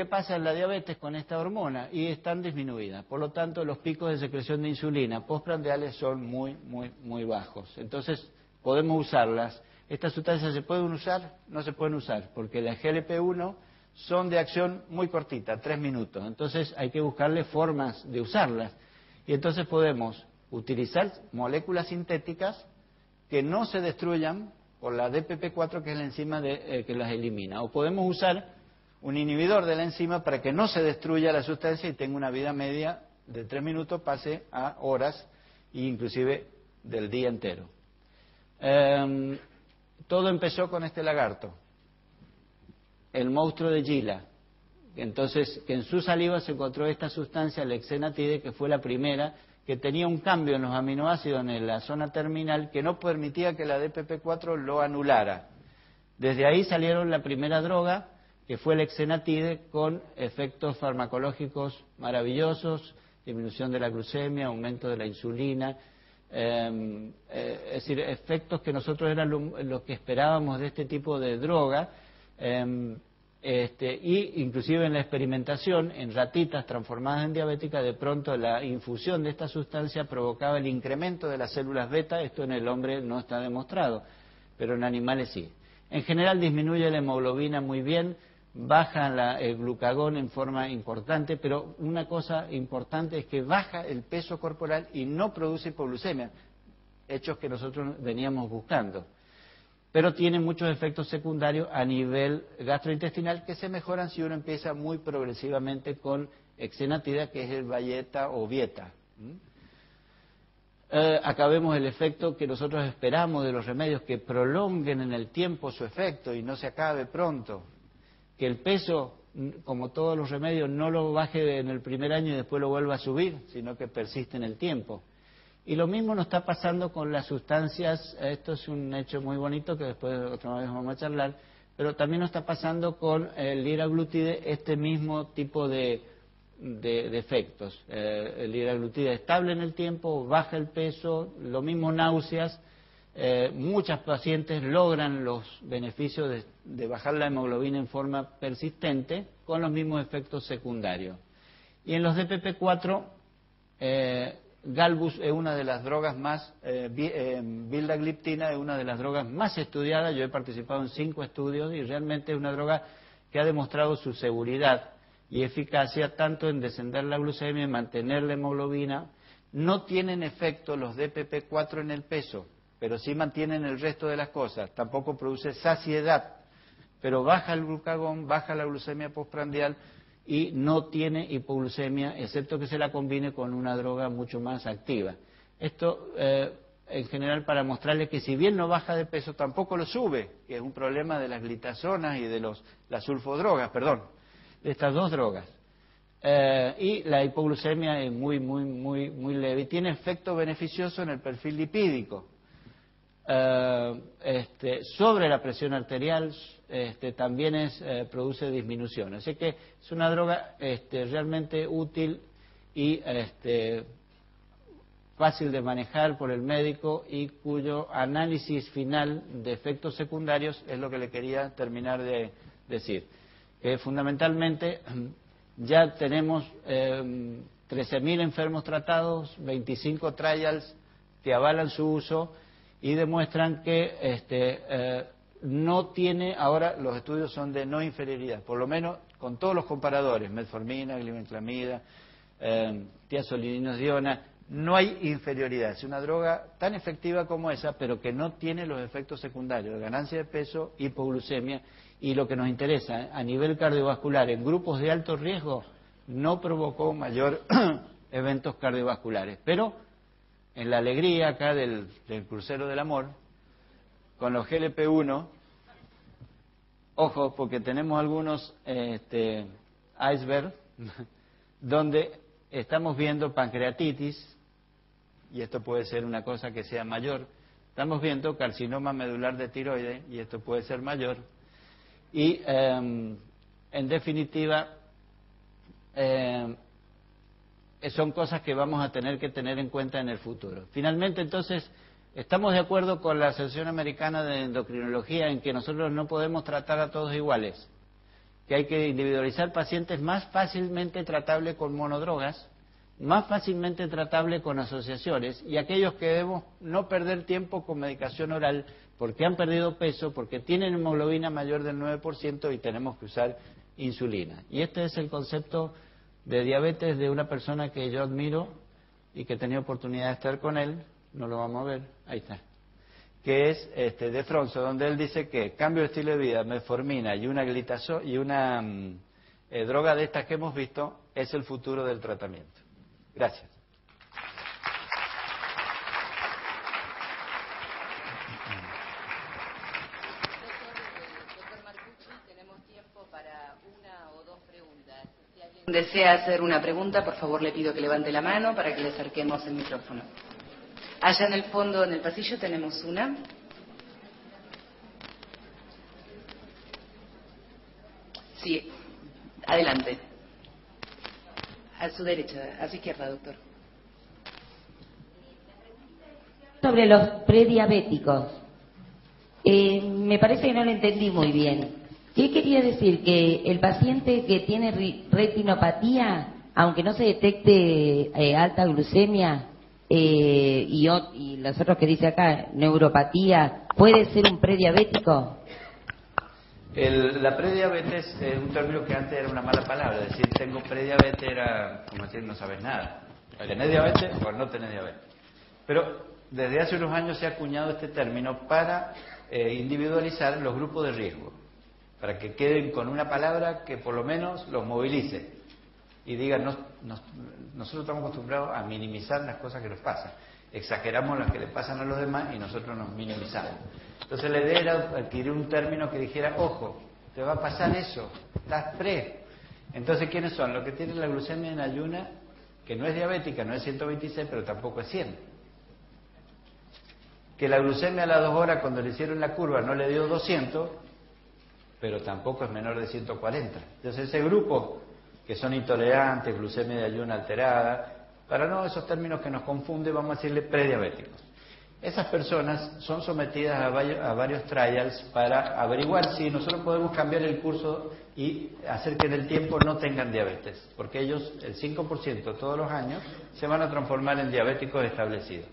qué pasa en la diabetes con esta hormona y están disminuidas. Por lo tanto, los picos de secreción de insulina postprandiales son muy bajos. Entonces, podemos usarlas. ¿Estas sustancias se pueden usar? No se pueden usar, porque las GLP-1 son de acción muy cortita, 3 minutos. Entonces, hay que buscarle formas de usarlas. Y entonces podemos utilizar moléculas sintéticas que no se destruyan por la DPP4, que es la enzima que las elimina. O podemos usar un inhibidor de la enzima para que no se destruya la sustancia y tenga una vida media de 3 minutos, pase a horas e inclusive del día entero. Todo empezó con este lagarto, el monstruo de Gila. Entonces, que en su saliva se encontró esta sustancia, la exenatide, que fue la primera, que tenía un cambio en los aminoácidos en la zona terminal que no permitía que la DPP4 lo anulara. Desde ahí salieron la primera droga, que fue la exenatide, con efectos farmacológicos maravillosos, disminución de la glucemia, aumento de la insulina, es decir, efectos que nosotros eran lo que esperábamos de este tipo de droga, y inclusive en la experimentación, en ratitas transformadas en diabéticas, de pronto la infusión de esta sustancia provocaba el incremento de las células beta. Esto en el hombre no está demostrado, pero en animales sí. En general disminuye la hemoglobina muy bien, baja el glucagón en forma importante, pero una cosa importante es que baja el peso corporal y no produce hipoglucemia, hechos que nosotros veníamos buscando. Pero tiene muchos efectos secundarios a nivel gastrointestinal que se mejoran si uno empieza muy progresivamente con exenatida, que es el Valleta o Vieta. Acá vemos el efecto que nosotros esperamos de los remedios, que prolonguen en el tiempo su efecto y no se acabe pronto. Que el peso, como todos los remedios, no lo baje en el primer año y después lo vuelva a subir, sino que persiste en el tiempo. Y lo mismo nos está pasando con las sustancias. Esto es un hecho muy bonito que después otra vez vamos a charlar, pero también nos está pasando con el liraglutide este mismo tipo de efectos. El liraglutide estable en el tiempo, baja el peso, lo mismo náuseas. Muchas pacientes logran los beneficios de bajar la hemoglobina en forma persistente con los mismos efectos secundarios. Y en los DPP4, Galbus es una de las drogas más, vildagliptina es una de las drogas más estudiadas. Yo he participado en 5 estudios y realmente es una droga que ha demostrado su seguridad y eficacia tanto en descender la glucemia, en mantener la hemoglobina. No tienen efecto los DPP4 en el peso, pero sí mantienen el resto de las cosas. Tampoco produce saciedad, pero baja el glucagón, baja la glucemia postprandial y no tiene hipoglucemia, excepto que se la combine con una droga mucho más activa. Esto, en general, para mostrarles que si bien no baja de peso, tampoco lo sube, que es un problema de las glitazonas y de las sulfodrogas, de estas dos drogas. Y la hipoglucemia es muy leve y tiene efecto beneficioso en el perfil lipídico. Sobre la presión arterial también produce disminución. Así que es una droga realmente útil y fácil de manejar por el médico y cuyo análisis final de efectos secundarios es lo que le quería terminar de decir. Que fundamentalmente ya tenemos 13.000 enfermos tratados, 25 trials que avalan su uso y demuestran que no tiene, ahora los estudios son de no inferioridad, por lo menos con todos los comparadores, metformina, glibenclamida, tiazolidinodiona, no hay inferioridad. Es una droga tan efectiva como esa, pero que no tiene los efectos secundarios, ganancia de peso, hipoglucemia, y lo que nos interesa, a nivel cardiovascular, en grupos de alto riesgo, no provocó mayor eventos cardiovasculares. Pero en la alegría acá del crucero del amor, con los GLP-1, ojo, porque tenemos algunos iceberg, donde estamos viendo pancreatitis, y esto puede ser una cosa que sea mayor. Estamos viendo carcinoma medular de tiroides, y esto puede ser mayor. Y, en definitiva, son cosas que vamos a tener que tener en cuenta en el futuro. Finalmente, entonces, estamos de acuerdo con la Asociación Americana de Endocrinología en que nosotros no podemos tratar a todos iguales. que hay que individualizar pacientes más fácilmente tratables con monodrogas, más fácilmente tratables con asociaciones, y aquellos que debemos no perder tiempo con medicación oral porque han perdido peso, porque tienen hemoglobina mayor del 9% y tenemos que usar insulina. Y este es el concepto de diabetes de una persona que yo admiro y que he tenido oportunidad de estar con él, no lo vamos a ver, ahí está, que es de Fronzo, donde él dice que cambio de estilo de vida, metformina y una droga de estas que hemos visto es el futuro del tratamiento. Gracias. Doctor Marcucci, tenemos tiempo para una o dos preguntas. Si alguien desea hacer una pregunta, por favor le pido que levante la mano para que le acerquemos el micrófono. Allá en el fondo, en el pasillo, tenemos una. Sí, adelante. A su derecha, a su izquierda, doctor. Sobre los prediabéticos. Me parece que no lo entendí muy bien. ¿Qué quería decir? Que el paciente que tiene retinopatía, aunque no se detecte alta glucemia, y los otros que dice acá, neuropatía, ¿puede ser un prediabético? La prediabetes es un término que antes era una mala palabra. Decir tengo prediabetes era como decir no sabes nada. ¿Tenés diabetes o no tenés diabetes? Pero desde hace unos años se ha acuñado este término para individualizar los grupos de riesgo, para que queden con una palabra que por lo menos los movilice y digan, nosotros estamos acostumbrados a minimizar las cosas que nos pasan, exageramos las que le pasan a los demás y nosotros nos minimizamos. Entonces la idea era adquirir un término que dijera, ojo, te va a pasar eso, estás pre. Entonces, ¿quiénes son? Los que tienen la glucemia en ayuna, que no es diabética, no es 126, pero tampoco es 100. Que la glucemia a las 2 horas cuando le hicieron la curva no le dio 200, pero tampoco es menor de 140. Entonces ese grupo que son intolerantes, glucemia de ayuno alterada, para no esos términos que nos confunden, vamos a decirle prediabéticos. Esas personas son sometidas a varios trials para averiguar si nosotros podemos cambiar el curso y hacer que en el tiempo no tengan diabetes, porque ellos, el 5% todos los años, se van a transformar en diabéticos establecidos.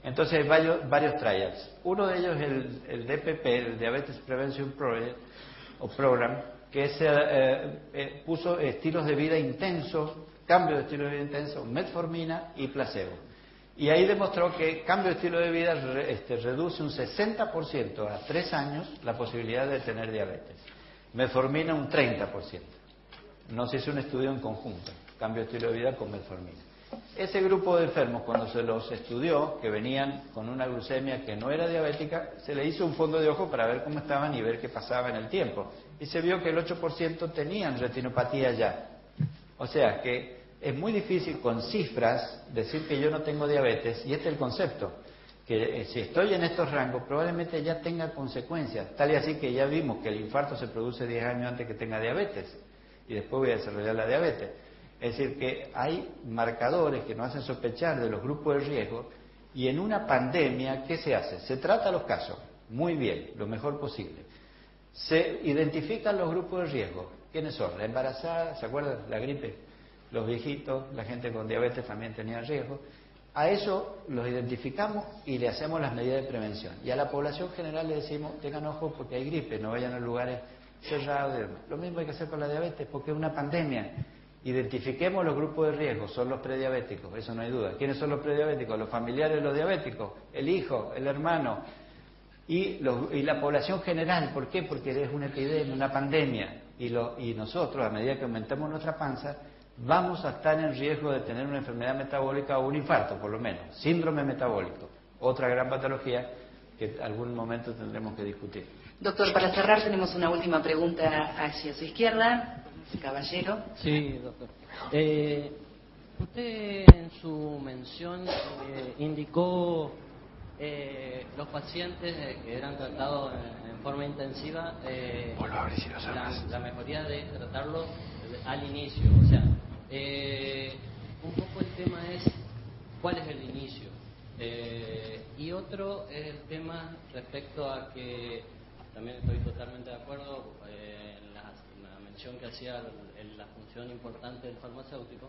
Entonces hay varios trials. Uno de ellos es el DPP, el Diabetes Prevention Project, o Program, que puso estilos de vida intensos, cambio de estilo de vida intenso, metformina y placebo. Y ahí demostró que cambio de estilo de vida reduce un 60% a 3 años la posibilidad de tener diabetes. Metformina un 30%. No se hizo un estudio en conjunto, cambio de estilo de vida con metformina. Ese grupo de enfermos, cuando se los estudió, que venían con una glucemia que no era diabética, se le hizo un fondo de ojo para ver cómo estaban y ver qué pasaba en el tiempo. Y se vio que el 8% tenían retinopatía ya. O sea que es muy difícil con cifras decir que yo no tengo diabetes, y este es el concepto, que si estoy en estos rangos probablemente ya tenga consecuencias, tal y así que ya vimos que el infarto se produce 10 años antes que tenga diabetes, y después voy a desarrollar la diabetes. Es decir, que hay marcadores que nos hacen sospechar de los grupos de riesgo, y en una pandemia, ¿qué se hace? Se trata los casos, muy bien, lo mejor posible. Se identifican los grupos de riesgo. ¿Quiénes son? La embarazada, ¿se acuerdan? La gripe, los viejitos, la gente con diabetes también tenía riesgo. A eso los identificamos y le hacemos las medidas de prevención. Y a la población general le decimos, tengan ojo porque hay gripe, no vayan a lugares cerrados. Lo mismo hay que hacer con la diabetes porque es una pandemia. Identifiquemos los grupos de riesgo, son los prediabéticos, eso no hay duda. ¿Quiénes son los prediabéticos? Los familiares de los diabéticos, el hijo, el hermano y la población general. ¿Por qué? Porque es una epidemia, una pandemia. Y nosotros, a medida que aumentamos nuestra panza, vamos a estar en riesgo de tener una enfermedad metabólica o un infarto, por lo menos, síndrome metabólico, otra gran patología que en algún momento tendremos que discutir. Doctor, para cerrar tenemos una última pregunta hacia su izquierda. Caballero. Sí, doctor. Usted en su mención indicó los pacientes que eran tratados en forma intensiva, la mejoría de tratarlos al inicio. O sea, un poco el tema es cuál es el inicio. Y otro es el tema respecto a que también estoy totalmente de acuerdo en la mención que hacía la función importante del farmacéutico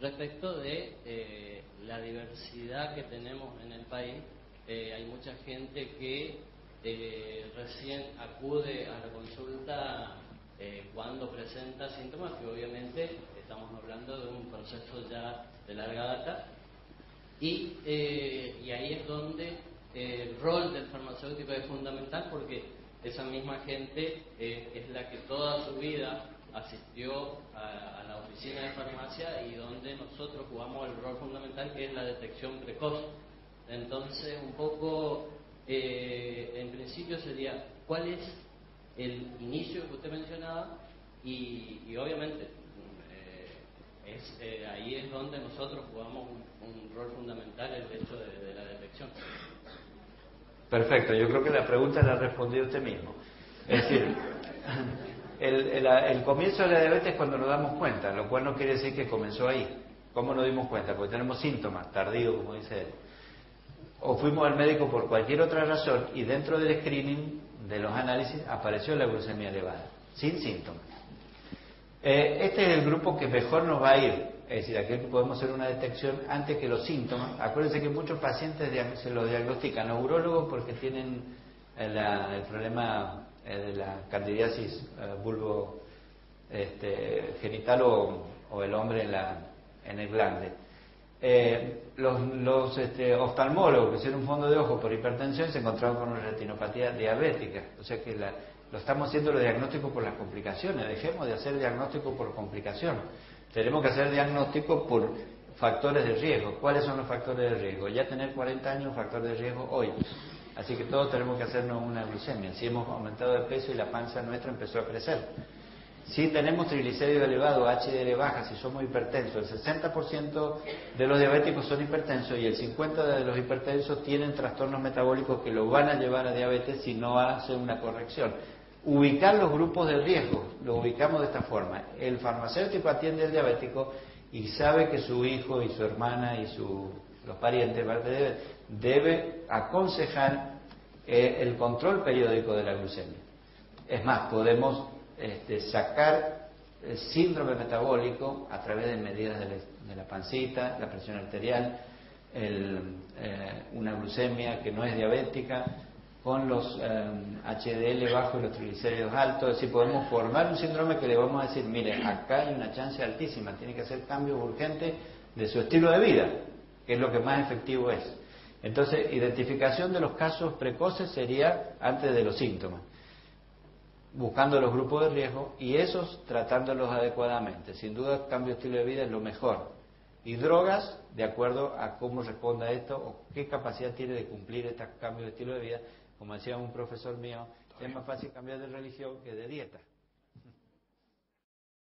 respecto de la diversidad que tenemos en el país. Hay mucha gente que recién acude a la consulta cuando presenta síntomas, que obviamente estamos hablando de un proceso ya de larga data, y ahí es donde el rol del farmacéutico es fundamental, porque esa misma gente es la que toda su vida asistió a la oficina de farmacia y donde nosotros jugamos el rol fundamental, que es la detección precoz. Entonces, un poco, en principio sería, ¿cuál es el inicio que usted mencionaba? Y obviamente, ahí es donde nosotros jugamos un rol fundamental, el hecho de la detección. Perfecto, yo creo que la pregunta la respondió usted mismo. Es decir, el comienzo de la diabetes es cuando nos damos cuenta, lo cual no quiere decir que comenzó ahí. ¿Cómo nos dimos cuenta? Porque tenemos síntomas, tardío, como dice él. O fuimos al médico por cualquier otra razón y dentro del screening de los análisis apareció la glucemia elevada, sin síntomas. Este es el grupo que mejor nos va a ir, es decir, aquel que podemos hacer una detección antes que los síntomas. Acuérdense que muchos pacientes se los diagnostican a urólogos porque tienen el problema de la candidiasis bulbo genital o el hombre en el glande. Los oftalmólogos que hicieron un fondo de ojo por hipertensión se encontraron con una retinopatía diabética, o sea que lo estamos haciendo los diagnósticos por las complicaciones. Dejemos de hacer diagnóstico por complicación, tenemos que hacer diagnóstico por factores de riesgo. ¿Cuáles son los factores de riesgo? Ya tener 40 años es un factor de riesgo hoy, así que todos tenemos que hacernos una glucemia. Si hemos aumentado de peso y la panza nuestra empezó a crecer, si tenemos triglicéridos elevados, HDL baja, si somos hipertensos, el 60% de los diabéticos son hipertensos y el 50% de los hipertensos tienen trastornos metabólicos que los van a llevar a diabetes si no hacen una corrección. Ubicar los grupos de riesgo, lo ubicamos de esta forma. El farmacéutico atiende al diabético y sabe que su hijo y su hermana y los parientes debe aconsejar el control periódico de la glucemia. Es más, podemos sacar el síndrome metabólico a través de medidas de la pancita, la presión arterial, una glucemia que no es diabética, con los HDL bajos y los triglicéridos altos. Es decir, podemos formar un síndrome que le vamos a decir, mire, acá hay una chance altísima, tiene que hacer cambios urgentes de su estilo de vida, que es lo que más efectivo es. Entonces, identificación de los casos precoces sería antes de los síntomas, buscando los grupos de riesgo y esos tratándolos adecuadamente. Sin duda, cambio de estilo de vida es lo mejor. Y drogas, de acuerdo a cómo responda esto o qué capacidad tiene de cumplir este cambio de estilo de vida. Como decía un profesor mío, es más fácil cambiar de religión que de dieta.